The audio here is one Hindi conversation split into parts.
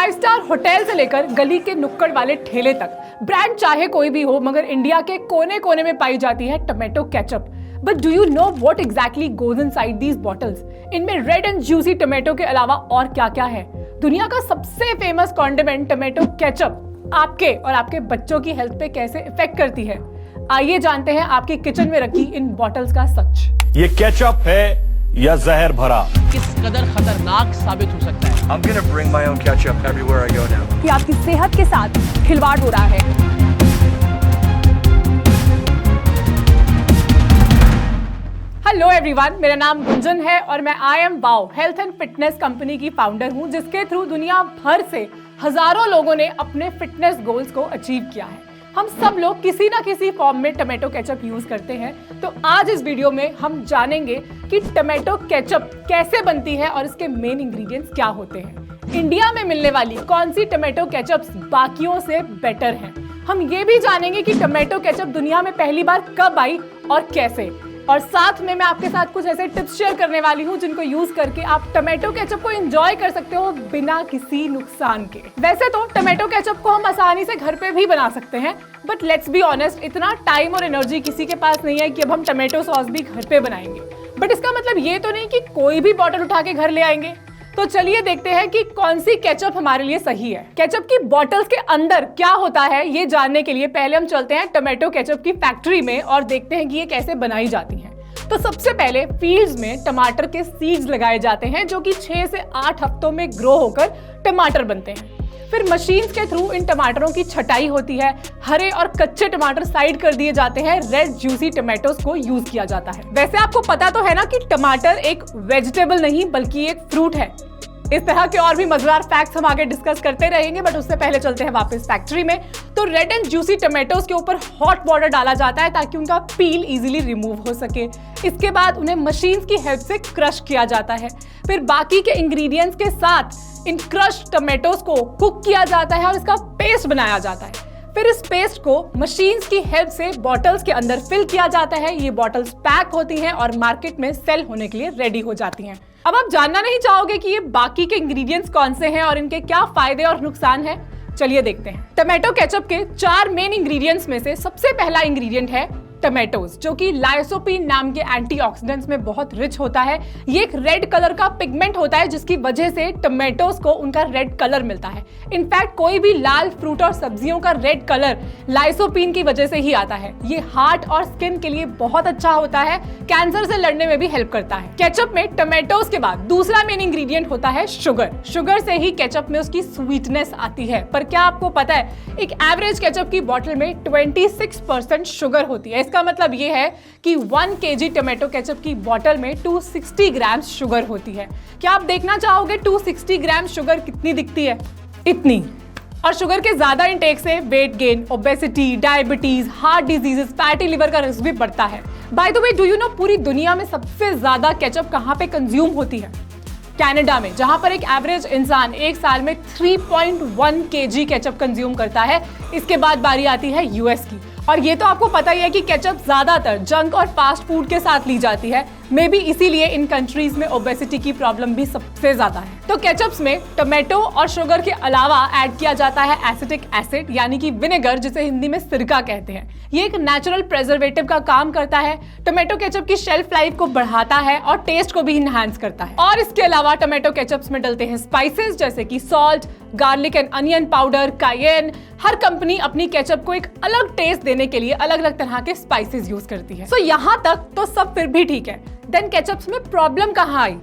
5 स्टार होटल से लेकर गली के नुक्कड़ वाले ठेले तक, ब्रांड चाहे कोई भी हो, मगर इंडिया के कोने कोने में पाई जाती है tomato ketchup. But do you know what exactly goes inside these bottles? इनमें रेड एंड जूसी टोमेटो के अलावा और क्या क्या है? दुनिया का सबसे फेमस कॉन्डिमेंट टोमेटो केचप आपके और आपके बच्चों की हेल्थ पे कैसे इफेक्ट करती है? आइए जानते हैं आपके किचन में रखी इन बॉटल्स का सच। ये केचप है या जहर भरा? किस कदर खतरनाक साबित हो सकता है। I'm gonna bring my own ketchup everywhere I go now. कि आपकी सेहत के साथ खिलवाड़ हो रहा है। हेलो एवरीवन, मेरा नाम गुंजन है और मैं I am wow health and fitness company की फाउंडर हूं, जिसके थ्रू दुनिया भर से हजारों लोगों ने अपने फिटनेस गोल्स को अचीव किया है। हम सब लोग किसी ना किसी फॉर्म में टोमेटो केचप यूज करते हैं, तो आज इस वीडियो में हम जानेंगे कि टोमेटो केचप कैसे बनती है और इसके मेन इंग्रेडिएंट्स क्या होते हैं। इंडिया में मिलने वाली कौन सी टोमेटो केचप्स बाकियों से बेटर हैं। हम ये भी जानेंगे कि टोमेटो केचप दुनिया में पहली बार कब आई और कैसे। और साथ में मैं आपके साथ कुछ ऐसे टिप्स शेयर करने वाली हूँ जिनको यूज करके आप टोमेटो केचप को एंजॉय कर सकते हो बिना किसी नुकसान के। वैसे तो टोमेटो केचप को हम आसानी से घर पे भी बना सकते हैं, बट लेट्स बी ऑनेस्ट, इतना टाइम और एनर्जी किसी के पास नहीं है कि अब हम टोमेटो सॉस भी घर पे बनाएंगे। बट इसका मतलब ये तो नहीं कि कोई भी बॉटल उठा के घर ले आएंगे। तो चलिए देखते हैं कि कौन सी केचप हमारे लिए सही है। केचप की बॉटल्स के अंदर क्या होता है ये जानने के लिए पहले हम चलते हैं टोमेटो केचप की फैक्ट्री में और देखते हैं कि ये कैसे बनाई जाती हैं। तो सबसे पहले फील्ड्स में टमाटर के सीड्स लगाए जाते हैं, जो कि 6 से 8 हफ्तों में ग्रो होकर टमाटर बनते हैं। फिर मशीन्स के थ्रू इन टमाटरों की छटाई होती है। हरे और कच्चे टमाटर साइड कर दिए जाते हैं। रेड जूसी टमाटोस को यूज किया जाता है। वैसे आपको पता तो है ना कि टमाटर एक वेजिटेबल नहीं बल्कि एक फ्रूट है। इस तरह के और भी मजेदार फैक्ट्स हम आगे डिस्कस करते रहेंगे, बट उससे पहले चलते हैं वापस फैक्ट्री में। तो रेड एंड जूसी टमाटोज के ऊपर हॉट वाटर डाला जाता है ताकि उनका पील इजीली रिमूव हो सके। इसके बाद उन्हें मशीन्स की हेल्प से क्रश किया जाता है। फिर बाकी के इंग्रेडिएंट्स के साथ इन क्रश टमाटोज को कुक किया जाता है और इसका पेस्ट बनाया जाता है। फिर इस पेस्ट को मशीन्स की हेल्प से बॉटल्स के अंदर फिल किया जाता है। ये बॉटल्स पैक होती हैं और मार्केट में सेल होने के लिए रेडी हो जाती हैं। अब आप जानना नहीं चाहोगे कि ये बाकी के इंग्रेडिएंट्स कौन से हैं और इनके क्या फायदे और नुकसान हैं? चलिए देखते हैं। टोमेटो केचप के 4 मेन इंग्रेडिएंट्स में से सबसे पहला इंग्रेडिएंट है टोमेटोज, जो कि लाइसोपीन नाम के एंटीऑक्सीडेंट्स में बहुत रिच होता है। ये एक रेड कलर का पिगमेंट होता है जिसकी वजह से टोमेटोज को उनका रेड कलर मिलता है। इनफैक्ट कोई भी लाल फ्रूट और सब्जियों का रेड कलर लाइसोपीन की वजह से ही आता है। ये हार्ट और स्किन के लिए बहुत अच्छा होता है, कैंसर से लड़ने में भी हेल्प करता है। केचप में टोमेटोज के बाद दूसरा मेन इंग्रेडिएंट होता है शुगर। शुगर से ही केचप में उसकी स्वीटनेस आती है। पर क्या आपको पता है, एक एवरेज केचप की बोतल में 26% शुगर होती है। इसका मतलब ये है कि 1 kg टोमेटो केचप की बोतल में 260 ग्राम शुगर होती है। क्या आप देखना चाहोगे 260 ग्राम शुगर कितनी दिखती है? इतनी। और शुगर के ज्यादा इंटेक से weight gain, obesity, diabetes, heart diseases, fatty liver का रिस्क भी बढ़ता है। By the way, do you know पूरी दुनिया में सबसे ज्यादा केचप कहां पे कंज्यूम होती है? कनाडा में, जहां पर एक एवरेज इंसान एक साल में 3.1 kg केचप कंज्यूम करता है। इसके बाद बारी आती है यूएस की। और ये तो आपको पता ही है कि केचप ज्यादातर जंक और फास्ट फूड के साथ ली जाती है। मे बी इसीलिए इन कंट्रीज में ओबेसिटी की प्रॉब्लम भी सबसे ज्यादा है। तो केचप्स में टोमेटो और शुगर के अलावा ऐड किया जाता है एसिटिक एसिड, यानी कि विनेगर, जिसे हिंदी में सिरका कहते हैं। ये एक नेचुरल प्रिजर्वेटिव का काम करता है। टोमेटो केचप की शेल्फ लाइफ को बढ़ाता है और टेस्ट को भी इनहांस करता है। और इसके अलावा टोमेटो केचप्स में डलते हैं स्पाइसेस जैसे कि salt, garlic and onion powder, कायेन। हर कंपनी अपनी केचप को एक अलग टेस्ट देने के लिए अलग अलग तरह के स्पाइसेस यूज करती है। सो यहाँ तक तो सब फिर भी ठीक है। देन केचप्स में प्रॉब्लम कहाँ आई?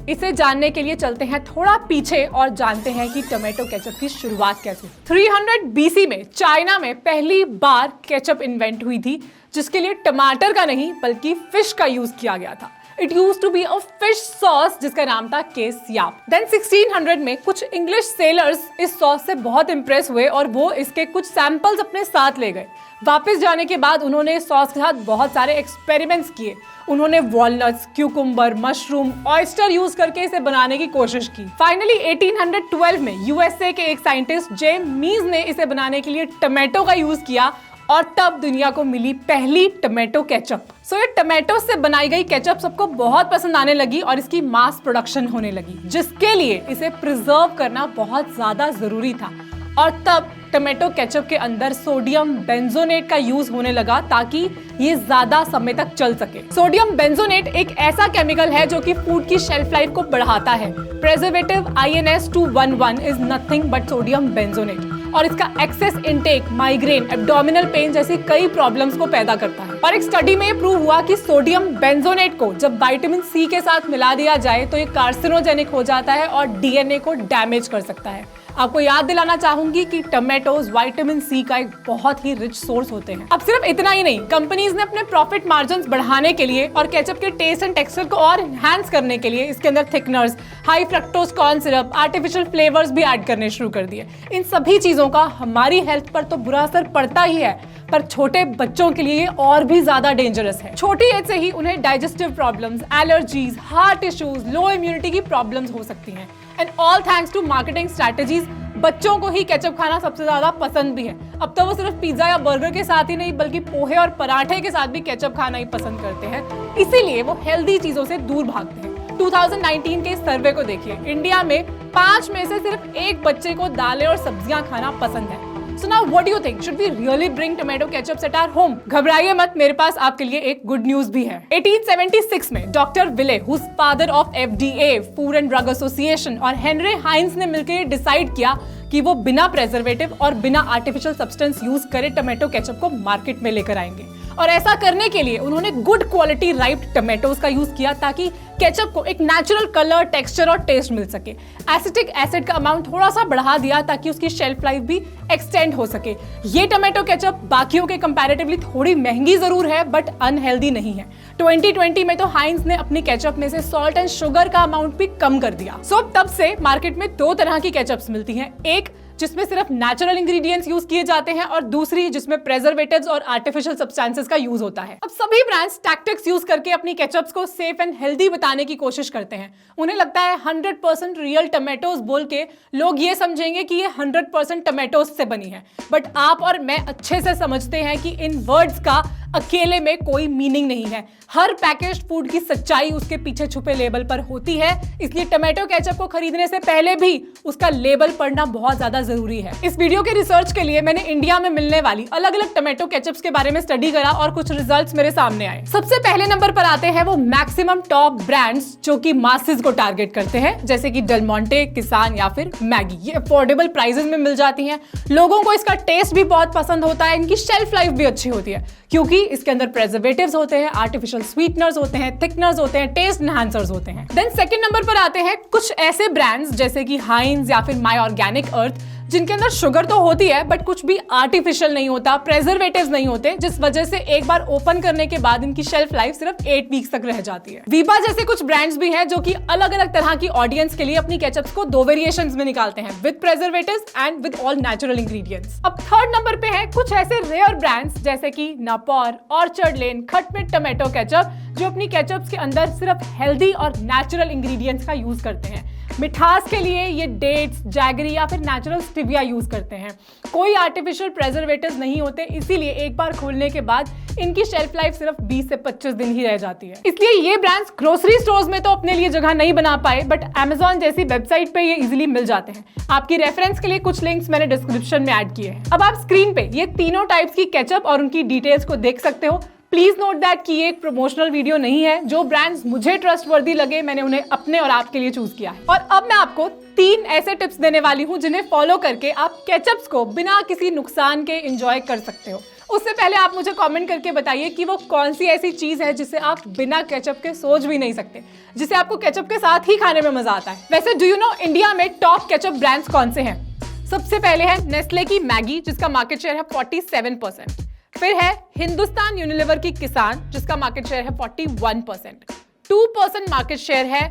इसे जानने के लिए चलते हैं थोड़ा पीछे और जानते हैं कि टोमेटो केचप की शुरुआत कैसे। 300 BC में चाइना में पहली बार केचप इन्वेंट हुई थी, जिसके लिए टमाटर का नहीं बल्कि फिश का यूज किया गया था। It used to be a fish sauce जिसका नाम था केस याप। Then 1600 में कुछ इंग्लिश सेलर्स इस सॉस से बहुत इंप्रेस हुए और वो इसके कुछ सैंपल्स अपने साथ ले गए। वापस जाने के बाद उन्होंने इस सॉस के साथ बहुत सारे एक्सपेरिमेंट्स किए। उन्होंने walnuts, cucumber, mushroom, oyster use करके इसे बनाने की कोशिश की। फाइनली 1812 में यूएसए के एक साइंटिस्ट जेम्स मीज ने इसे बनाने के लिए टोमेटो का यूज किया और तब दुनिया को मिली पहली टोमेटो केचप। सो ये टोमेटो से बनाई गई केचप सबको बहुत पसंद आने लगी और इसकी मास प्रोडक्शन होने लगी, जिसके लिए इसे प्रिजर्व करना बहुत ज्यादा जरूरी था। और तब टोमेटो केचप के अंदर सोडियम बेंजोनेट का यूज होने लगा ताकि ये ज्यादा समय तक चल सके। सोडियम बेंजोनेट एक ऐसा केमिकल है जो कि फूड की शेल्फ लाइफ को बढ़ाता है। Preservative INS-211 is nothing but sodium benzoate और इसका excess intake migraine, abdominal pain जैसी कई प्रॉब्लम्स को पैदा करता है। और एक स्टडी में प्रूव हुआ कि सोडियम बेंजोनेट को जब विटामिन सी के साथ मिला दिया जाए तो ये कार्सिनोजेनिक हो जाता है और DNA को डैमेज कर सकता है। आपको याद दिलाना चाहूंगी कि टोमेटोज विटामिन सी का एक बहुत ही रिच सोर्स होते हैं। अब सिर्फ इतना ही नहीं, कंपनीज ने अपने प्रॉफिट मार्जिन्स बढ़ाने के लिए और केचप के टेस्ट एंड टेक्सचर को और एनहांस करने के लिए इसके अंदर thickeners, high fructose corn syrup, artificial flavours भी ऐड करने शुरू कर दिए। इन सभी चीजों का हमारी हेल्थ पर तो बुरा असर पड़ता ही है, पर छोटे बच्चों के लिए और भी ज्यादा डेंजरस है। छोटी एज से ही उन्हें digestive problems, allergies, heart issues, low immunity की प्रॉब्लम्स हो सकती हैं। And all thanks to marketing strategies बच्चों को ही केचप खाना सबसे ज्यादा पसंद भी है। अब तो वो सिर्फ पिज्जा या बर्गर के साथ ही नहीं बल्कि पोहे और पराठे के साथ भी केचप खाना ही पसंद करते हैं, इसीलिए वो हेल्दी चीजों से दूर भागते हैं। 2019 के सर्वे को देखिए, इंडिया में 5 में से सिर्फ 1 बच्चे को दालें और सब्जियां खाना पसंद है। So now what do you think? Should we really bring tomato ketchups at our home? घबराइए मत, मेरे पास आपके लिए एक गुड न्यूज भी है। 1876 में doctor Wiley, who's father of FDA, Food and Drug Association, और हेनरी हाइंस ने मिलकर डिसाइड किया कि वो बिना प्रेजर्वेटिव और बिना आर्टिफिशियल सब्सटेंस यूज करे टोमेटो केचप को मार्केट में लेकर आएंगे। और ऐसा करने के लिए उन्होंने गुड क्वालिटी राइप्ड टोमेटोज का यूज किया ताकि केचप को एक नेचुरल कलर, टेक्सचर और टेस्ट मिल सके। एसिटिक एसिड का अमाउंट थोड़ा सा बढ़ा दिया ताकि उसकी शेल्फ लाइफ भी एक्सटेंड हो सके। ये टोमेटो केचप बाकियों के कंपैरेटिवली थोड़ी महंगी जरूर है बट अनहेल्दी नहीं है। 2020 में तो हाइंस ने अपनी केचप में से सॉल्ट एंड शुगर का अमाउंट भी कम कर दिया। सो तब से मार्केट में 2 तरह की केचप्स मिलती हैं, एक जिसमें सिर्फ नेचुरल इंग्रेडिएंट्स यूज किए जाते हैं और दूसरी जिसमें प्रेजर्वेटिव्स और आर्टिफिशियल सब्सटेंसेस का यूज होता है। अब सभी ब्रांड्स टैक्टिक्स यूज करके अपनी केचप्स को सेफ एंड हेल्दी बताने की कोशिश करते हैं। उन्हें लगता है 100% रियल टोमेटोज बोल के लोग ये समझेंगे कि ये 100% टोमेटोज से बनी है, बट आप और मैं अच्छे से समझते हैं कि इन वर्ड्स का अकेले में कोई मीनिंग नहीं है। हर पैकेज्ड फूड की सच्चाई उसके पीछे छुपे लेबल पर होती है, इसलिए टोमेटो केचप को खरीदने से पहले भी उसका लेबल पढ़ना बहुत ज्यादा जरूरी है। इस वीडियो के रिसर्च के लिए मैंने इंडिया में मिलने वाली अलग अलग टोमेटो केचप्स के बारे में स्टडी करा और कुछ रिजल्ट्स मेरे सामने आए। सबसे पहले नंबर पर आते हैं वो मैक्सिमम टॉप ब्रांड्स जो कि मासेस को टारगेट करते हैं, जैसे कि डेल मोंटे, किसान या फिर मैगी। ये अफोर्डेबल प्राइसेस में मिल जाती हैं, लोगों को इसका टेस्ट भी बहुत पसंद होता है, इनकी शेल्फ लाइफ भी अच्छी होती है क्योंकि इसके अंदर प्रेजर्वेटिव्स होते हैं, आर्टिफिशियल स्वीटनर्स होते हैं, थिकनर्स होते हैं, टेस्ट एनहांसर्स होते हैं। देन सेकंड नंबर पर आते हैं कुछ ऐसे ब्रांड्स जैसे कि हाइंस या फिर माय ऑर्गेनिक अर्थ, जिनके अंदर शुगर तो होती है बट कुछ भी आर्टिफिशियल नहीं होता, प्रेजर्वेटिव्स नहीं होते, जिस वजह से एक बार ओपन करने के बाद इनकी शेल्फ लाइफ सिर्फ 8 वीक्स तक रह जाती है। वीबा जैसे कुछ ब्रांड्स भी हैं जो कि अलग अलग तरह की ऑडियंस के लिए अपनी केचप्स को 2 वेरिएशंस में निकालते हैं, with preservatives and with all natural ingredients. अब थर्ड नंबर पे है कुछ ऐसे रेयर ब्रांड्स जैसे कि नापोर, ऑर्चर्ड लेन, खटमिट टोमेटो केचप, जो अपनी केचप्स के अंदर सिर्फ हेल्दी और नेचुरल इंग्रेडिएंट्स का यूज करते हैं। मिठास के लिए ये डेट्स, जैगरी या फिर नेचुरल स्टिविया यूज करते हैं। कोई आर्टिफिशियल प्रेजर्वेटिव्स नहीं होते, इसीलिए एक बार खोलने के बाद इनकी शेल्फ लाइफ सिर्फ 20 से 25 दिन ही रह जाती है। इसलिए ये ब्रांड्स ग्रोसरी स्टोर्स में तो अपने लिए जगह नहीं बना पाए, बट Amazon जैसी वेबसाइट पे ये इजीली मिल जाते हैं। आपकी रेफरेंस के लिए कुछ लिंक्स मैंने डिस्क्रिप्शन में ऐड किए हैं। अब आप स्क्रीन पे ये तीनों टाइप्स की केचप और उनकी डिटेल्स को देख सकते हो। प्लीज नोट दैट कि ये एक प्रमोशनल वीडियो नहीं है। जो ब्रांड्स मुझे ट्रस्टवर्दी लगे मैंने उन्हें अपने और आपके लिए चूज किया है। और अब मैं आपको 3 ऐसे टिप्स देने वाली हूं जिन्हें फॉलो करके आप केचप्स को बिना किसी नुकसान के एंजॉय कर सकते हो। उससे पहले आप मुझे कमेंट करके बताइए कि वो कौन सी ऐसी चीज है जिसे आप बिना केचप के सोच भी नहीं सकते, जिसे आपको केचप के साथ ही खाने में मजा आता है। वैसे डू यू नो इंडिया में टॉप केचप ब्रांड्स कौन से हैं? सबसे पहले है नेस्ले की मैगी, जिसका मार्केट शेयर है 47%। फिर है हिंदुस्तान यूनिलीवर की किसान, जिसका मार्केट शेयर है 41%। 2% मार्केट शेयर है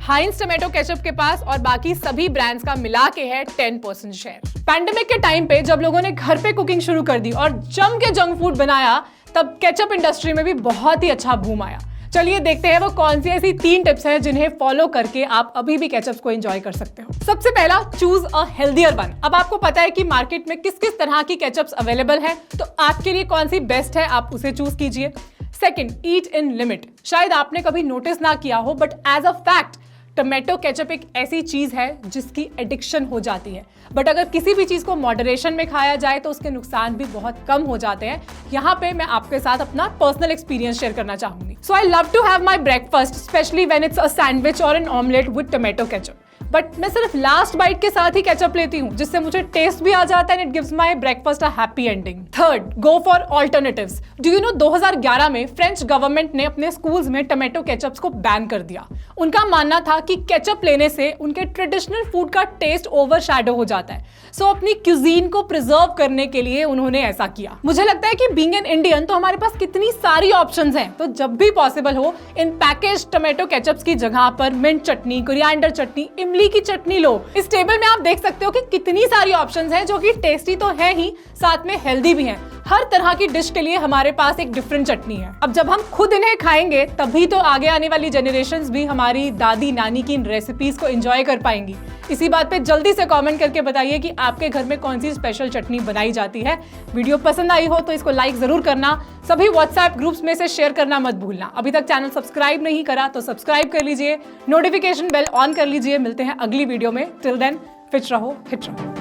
हाइंस टोमेटो केचप के पास और बाकी सभी ब्रांड्स का मिला के है 10% शेयर। पैंडेमिक के टाइम पे जब लोगों ने घर पे कुकिंग शुरू कर दी और जम के जंक फूड बनाया, तब केचप इंडस्ट्री में भी बहुत ही अच्छा बूम आया। चलिए देखते हैं वो कौन सी ऐसी 3 टिप्स हैं जिन्हें फॉलो करके आप अभी भी केचप्स को एंजॉय कर सकते हो। सबसे पहला, चूज अ हेल्दियर वन। अब आपको पता है कि मार्केट में किस किस तरह की केचप्स अवेलेबल है, तो आपके लिए कौन सी बेस्ट है आप उसे चूज कीजिए। Second, eat in limit. शायद आपने कभी नोटिस ना किया हो, but as a fact tomato ketchup एक ऐसी चीज है जिसकी एडिक्शन हो जाती है, बट अगर किसी भी चीज को मॉडरेशन में खाया जाए तो उसके नुकसान भी बहुत कम हो जाते हैं। यहाँ पे मैं आपके साथ अपना पर्सनल एक्सपीरियंस शेयर करना चाहूंगी। So I love to have my breakfast, specially when it's a sandwich और an omelette with tomato ketchup, but मैं सिर्फ लास्ट बाइट के साथ ही केचप लेती हूँ, जिससे मुझे टेस्ट भी आ जाता है and it gives my breakfast a happy ending. Third, go for alternatives. Do you know 2011 में फ्रेंच गवर्नमेंट ने अपने स्कूल्स में टोमेटो केचप्स को बैन कर दिया। उनका मानना था कि केचप लेने से उनके ट्रेडिशनल फूड का टेस्ट ओवरशैडो हो जाता है। सो अपनी क्यूजीन को प्रिजर्व करने के लिए उन्होंने ऐसा किया। मुझे लगता है कि बीइंग एन इंडियन तो हमारे पास कितनी सारी ऑप्शंस हैं, तो जब भी पॉसिबल हो इन पैकेज टोमेटो केचप्स की जगह पर मिंट चटनी, कोरिएंडर चटनी, इमली की चटनी लो। इस टेबल में आप देख सकते हो कि कितनी सारी ऑप्शंस हैं जो कि टेस्टी तो है ही, साथ में हेल्दी भी हैं। हर तरह की डिश के लिए हमारे पास एक डिफरेंट चटनी है। अब जब हम खुद इन्हें खाएंगे तभी तो आगे आने वाली जनरेशंस भी हमारी दादी नानी की इन रेसिपीज को एंजॉय कर पाएंगी। इसी बात पे जल्दी से कमेंट करके बताइए कि आपके घर में कौन सी स्पेशल चटनी बनाई जाती है। वीडियो पसंद आई हो तो इसको लाइक जरूर करना, सभी व्हाट्सएप ग्रुप्स में से शेयर करना मत भूलना। अभी तक चैनल सब्सक्राइब नहीं करा तो सब्सक्राइब कर लीजिए, नोटिफिकेशन बेल ऑन कर लीजिए। मिलते हैं अगली वीडियो में। टिल देन फिट रहो, हिट रहो।